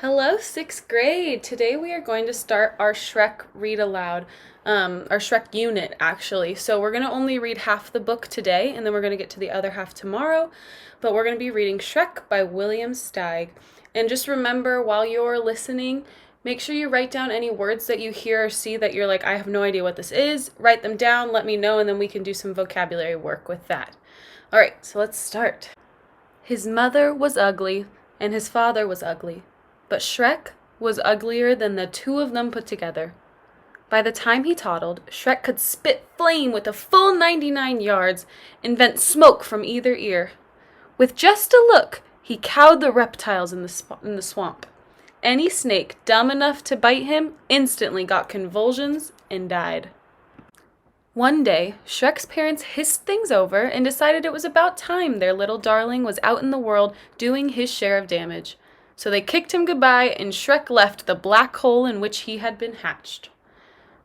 Hello, sixth grade. Today we are going to start our Shrek Read Aloud, our Shrek unit, actually. So we're going to only read half the book today, and then we're going to get to the other half tomorrow. But we're going to be reading Shrek by William Steig. And just remember, while you're listening, make sure you write down any words that you hear or see that you're like, I have no idea what this is. Write them down, let me know, and then we can do some vocabulary work with that. All right, so let's start. His mother was ugly, and his father was ugly. But Shrek was uglier than the two of them put together. By the time he toddled, Shrek could spit flame with a full 99 yards and vent smoke from either ear. With just a look, he cowed the reptiles in the swamp. Any snake dumb enough to bite him instantly got convulsions and died. One day, Shrek's parents hissed things over and decided it was about time their little darling was out in the world doing his share of damage. So they kicked him goodbye, and Shrek left the black hole in which he had been hatched.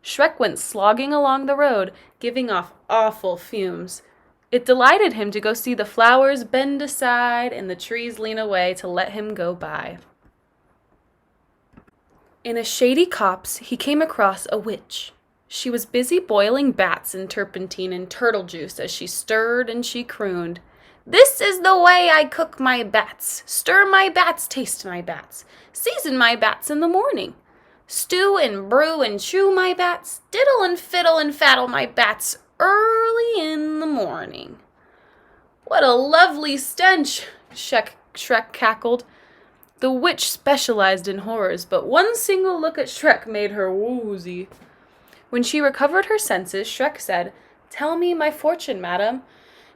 Shrek went slogging along the road, giving off awful fumes. It delighted him to go see the flowers bend aside and the trees lean away to let him go by. In a shady copse, he came across a witch. She was busy boiling bats in turpentine and turtle juice as she stirred and she crooned. "This is the way I cook my bats. Stir my bats, taste my bats. Season my bats in the morning. Stew and brew and chew my bats. Diddle and fiddle and faddle my bats early in the morning." "What a lovely stench," Shrek cackled. The witch specialized in horrors, but one single look at Shrek made her woozy. When she recovered her senses, Shrek said, "Tell me my fortune, madam,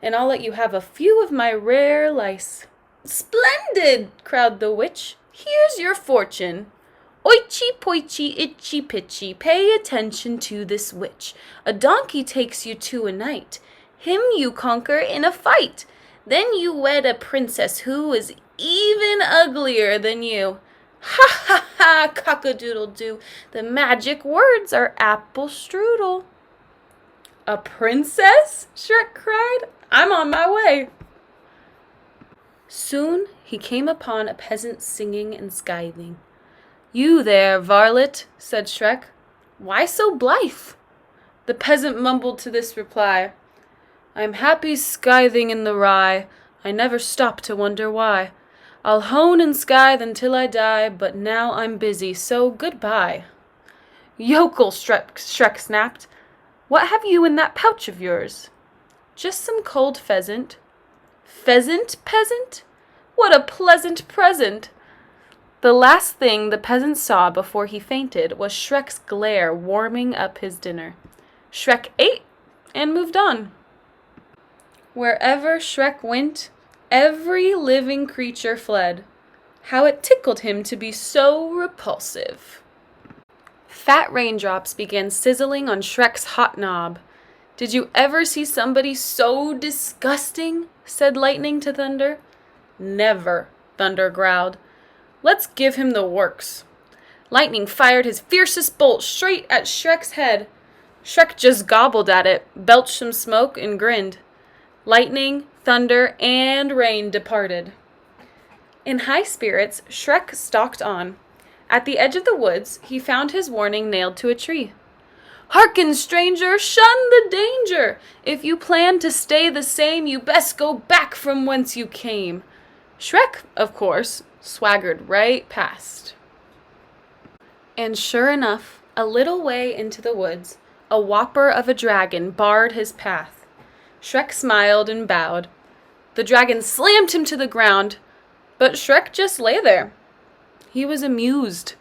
and I'll let you have a few of my rare lice." "Splendid!" cried the witch. "Here's your fortune. Oichy poichy itchy pitchy, pay attention to this witch. A donkey takes you to a knight. Him you conquer in a fight. Then you wed a princess who is even uglier than you. Ha ha ha, cock-a-doodle-doo. The magic words are apple strudel." "A princess?" Shrek cried. "I'm on my way." Soon he came upon a peasant singing and skiving. "You there, varlet," said Shrek. "Why so blithe?" The peasant mumbled to this reply, "I'm happy skiving in the rye. I never stop to wonder why. I'll hone and skithe until I die, but now I'm busy, so goodbye." "Yokel," Shrek snapped, "what have you in that pouch of yours?" "Just some cold pheasant." "Pheasant, peasant? What a pleasant present!" The last thing the peasant saw before he fainted was Shrek's glare warming up his dinner. Shrek ate and moved on. Wherever Shrek went, every living creature fled. How it tickled him to be so repulsive. Fat raindrops began sizzling on Shrek's hot knob. "Did you ever see somebody so disgusting?" said Lightning to Thunder. "Never," Thunder growled. "Let's give him the works." Lightning fired his fiercest bolt straight at Shrek's head. Shrek just gobbled at it, belched some smoke, and grinned. Lightning, thunder, and rain departed. In high spirits, Shrek stalked on. At the edge of the woods, he found his warning nailed to a tree. "Hearken, stranger, shun the danger! If you plan to stay the same, you best go back from whence you came." Shrek, of course, swaggered right past. And sure enough, a little way into the woods, a whopper of a dragon barred his path. Shrek smiled and bowed. The dragon slammed him to the ground, but Shrek just lay there. He was amused.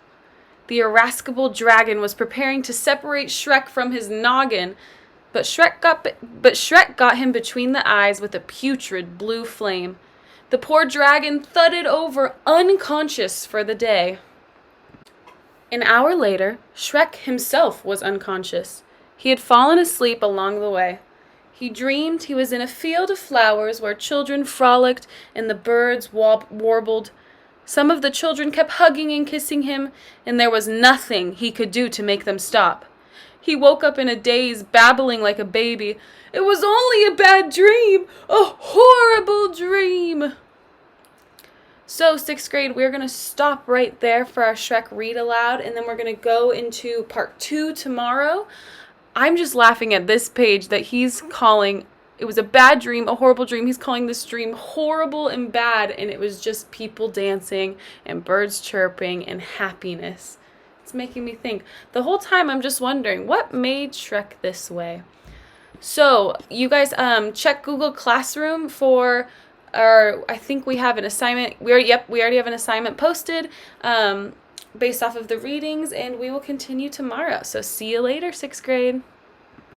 The irascible dragon was preparing to separate Shrek from his noggin, but Shrek got him between the eyes with a putrid blue flame. The poor dragon thudded over unconscious for the day. An hour later, Shrek himself was unconscious. He had fallen asleep along the way. He dreamed he was in a field of flowers where children frolicked and the birds warbled. Some of the children kept hugging and kissing him, and there was nothing he could do to make them stop. He woke up in a daze, babbling like a baby. "It was only a bad dream, a horrible dream." So, 6th grade, we're going to stop right there for our Shrek Read Aloud, and then we're going to go into part 2 tomorrow. I'm just laughing at this page that he's calling, it was a bad dream, a horrible dream. He's calling this dream horrible and bad, and it was just people dancing and birds chirping and happiness. It's making me think. The whole time I'm just wondering, what made Shrek this way? So, you guys check Google Classroom for, or I think we have an assignment. We already have an assignment posted based off of the readings, and we will continue tomorrow. So see you later, 6th grade.